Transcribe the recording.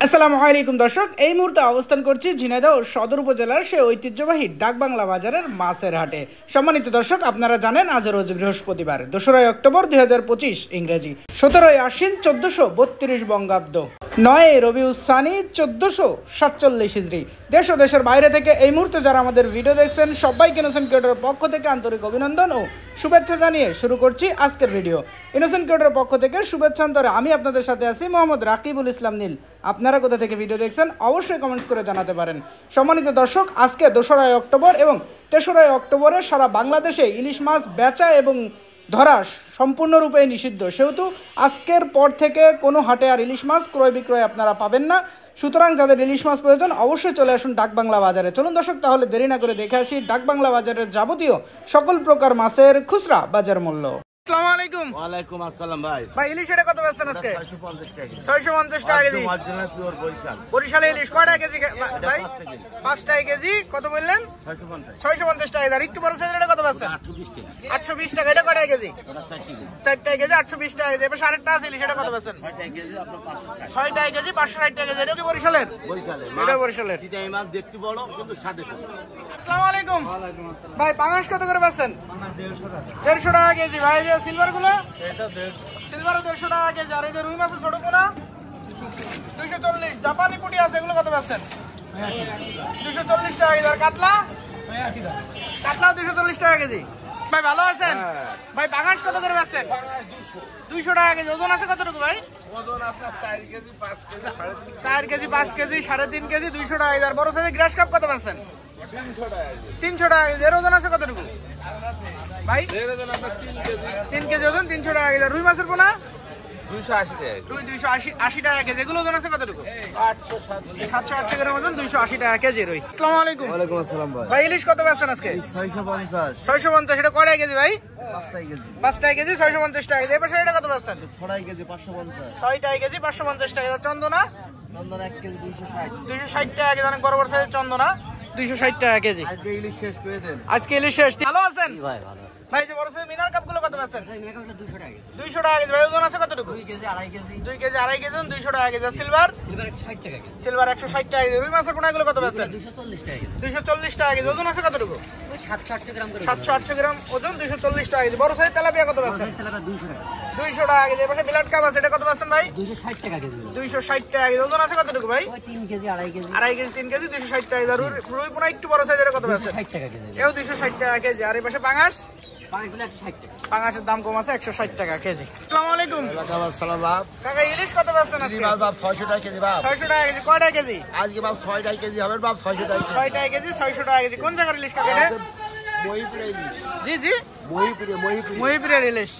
আসসালামু আলাইকুম দর্শক, এই মুহূর্তে অবস্থান করছি ঝিনাইদহ সদর উপজেলার সেই ঐতিহ্যবাহী ডাকবাংলা বাজারের মাছের হাটে। সম্মানিত দর্শক, আপনারা জানেন আজ রোজ বৃহস্পতিবার 2 অক্টোবর 2025 ইংরেজি, 17 আশ্বিন 1432 বঙ্গাব্দ, 9 রবিউল সানি 1447 হিজরি। দেশ ও দেশের বাইরে থেকে এই মুহূর্তে যারা আমাদের ভিডিও দেখছেন সবাইকে ইনোসেন্ট ক্রিয়েটরের পক্ষ থেকে আন্তরিক অভিনন্দন ও শুভেচ্ছা জানিয়ে শুরু করছি আজকের ভিডিও। ইনোসেন্ট ক্রিয়েটরের পক্ষ থেকে শুভেচ্ছান্তরে আমি আপনাদের সাথে আছি মোহাম্মদ রাকিবুল ইসলাম নীল। আপনারা কোথা থেকে ভিডিও দেখছেন অবশ্যই কমেন্টস করে জানাতে পারেন। সম্মানিত দর্শক, আজকে 2 অক্টোবর এবং 3 অক্টোবরে সারা বাংলাদেশে ইলিশ মাছ বেচা এবং ধরা সম্পূর্ণরূপে নিষিদ্ধ, সেহেতু আজকের পর থেকে কোনো হাটে আর ইলিশ মাছ ক্রয় বিক্রয় আপনারা পাবেন না। সুতরাং যাদের ইলিশ মাছ প্রয়োজন অবশ্যই চলে আসুন ডাকবাংলা বাজারে। চলুন দর্শক, তাহলে দেরি না করে দেখে আসি ডাকবাংলা বাজারের যাবতীয় সকল প্রকার মাছের খুচরা বাজার মূল্য। আসসালামু আলাইকুম। ওয়ালাইকুম আসসালাম ভাই। ভাই ইলিশ এটা কত বেচছেন আজকে? 650 টাকা। 650 টাকা কেজি। Original pure Barishal. বরিশালে ইলিশ কয় টাকা কেজি ভাই? 5 টাকা কেজি। কত বললেন? 650 টাকা। আর একটু বড় সাইজের এটা কত বেচছেন? 820 টাকা। 820 টাকা। এটা কয় টাকা কেজি? এটা 4 কেজি। 4 টাকা কেজি 820 টাকা কেজি। এবার আরেকটা আছে ইলিশ, এটা কত বেচছেন? 6 টাকা কেজি আপনার 560। 6 টাকা কেজি 560 টাকা কেজি। এটা কি বরিশালের? বরিশালে। এটা বরিশালের। চিটাই মাছ দেখতে বড় কিন্তু স্বাদে কম। আসসালামু আলাইকুম। ওয়ালাইকুম আসসালাম। ভাই পাঙাশ কত করে বেচছেন? 150 টাকা। 150 টাকা কেজি। ভাই যে সিলভার গুলো? এটা 150। সিলভার 150 টাকা কেজি। আর এই যে রুই মাছের ছোট পোনা 240। জাপানি পুঁটি আছে, এগুলো কত বেচছেন? 240 টাকা কেজি। আর কাতলা? কাতলা 240 টাকা কেজি। ভাই ভালো আছেন? ভাই পাঙাশ কত করে বেচছেন? 200 টাকা কেজি। ওজন আছে কতটুকু ভাই? ওজন আপনার 4 KG 5 KG 3.5। 4 KG 5 KG 3.5 KG 200 টাকা কেজি। আর বড় সাইজের গ্রাস কাপ কত বেচছেন? 300 টাকা। 300 টাকা কেজি। এর ওজন আছে কতটুকু ভাই? এর ওজন আপনার 3 কেজি। 3 কেজি ওজন 300 টাকা কেজি। আর রুই মাছের পোনা? 280 টাকা। 280 টাকা কেজি। এগুলো ওজন আছে কতটুকু? 800 গ্রাম ওজন 280 টাকা কেজি রুই। আসসালামু আলাইকুম। ওয়ালাইকুম আসসালাম ভাই। ভাই ইলিশ কত বেচছেন আজকে? 650। 650। এটা কয় টাকা কেজি ভাই? 5 টাকা কেজি। 5 টাকা কেজি 650 টাকা কেজি। এবার এটা কত বেচছেন? 6 টাকা কেজি 550। 6 টাকা কেজি 550 টাকা কেজি। চন্দনা? চন্দন 1 কেজি 260। 260 টাকা কেজি। অনেক বড় বড় সাইজের চন্দনা 260 টাকা কেজি। আজকে ইলিশ শেষ করে দেন। আজকে ইলিশ শেষ। ভালো আছেন ভাই ভালো আছে। ভাই? যে বড় সাইজের মিনার কাপ গুলো কত বেচছেন? মিনা কাপটা 200 টাকা। 200 টাকা কেজি। ভাই ওজন আছে কতটুকু? 2 কেজি 2.5 কেজি। 2 কেজি 2.5 কেজি 200 টাকা কেজি। সিলভার? সিলভার 160 টাকা কেজি। সিলভার 160 টাকা কেজি। রুই মাছের পোনা গুলো কত বেচছেন? 240 টাকা কেজি। 240 টাকা কেজি। ওজন আছে কতটুকু? ওই 700-800 গ্রাম করে। 700-800 গ্রাম ওজন 240 টাকা কেজি। বড় সাইজ তেলাপিয়া কত বেচছেন? তেলাপিয়া 200 টাকা। 200 টাকা কেজি। এপাশে বিলাট কাপ আছে, এটা কত বেচছেন ভাই? 260 টাকা কেজি। 260 টাকা কেজি। ওজন আছে কতটুকু ভাই? ওই 3 কেজি 2.5 কেজি। 2.5 কেজি 3 কেজি 260 টাকা কেজি। রুই পোনা একটু বড় সাইজের কত বেচছেন? 260 টাকা কেজি। এও 260 টাকা কেজি। আর এই পাশে পাঙাশ? পাঁচগুলো 160 টাকা। পাঙাশের দাম কম আছে 160 টাকা কেজি। আসসালামু আলাইকুম। আসসালাম বাপ। কাকা ইলিশ কত বেচছেন আজকে? বাপ 600 টাকা কেজি বাপ। 600 টাকা কেজি। কয় টাকা কেজি? আজকে বাপ 6 টাকা কেজি হবে বাপ 600 টাকা। 6 টাকা কেজি 600 টাকা কেজি। কোন জায়গার ইলিশ কাকা এটা? মহিপুরে ইলিশ। জি জি, মহিপুরে। মহিপুরের ইলিশ।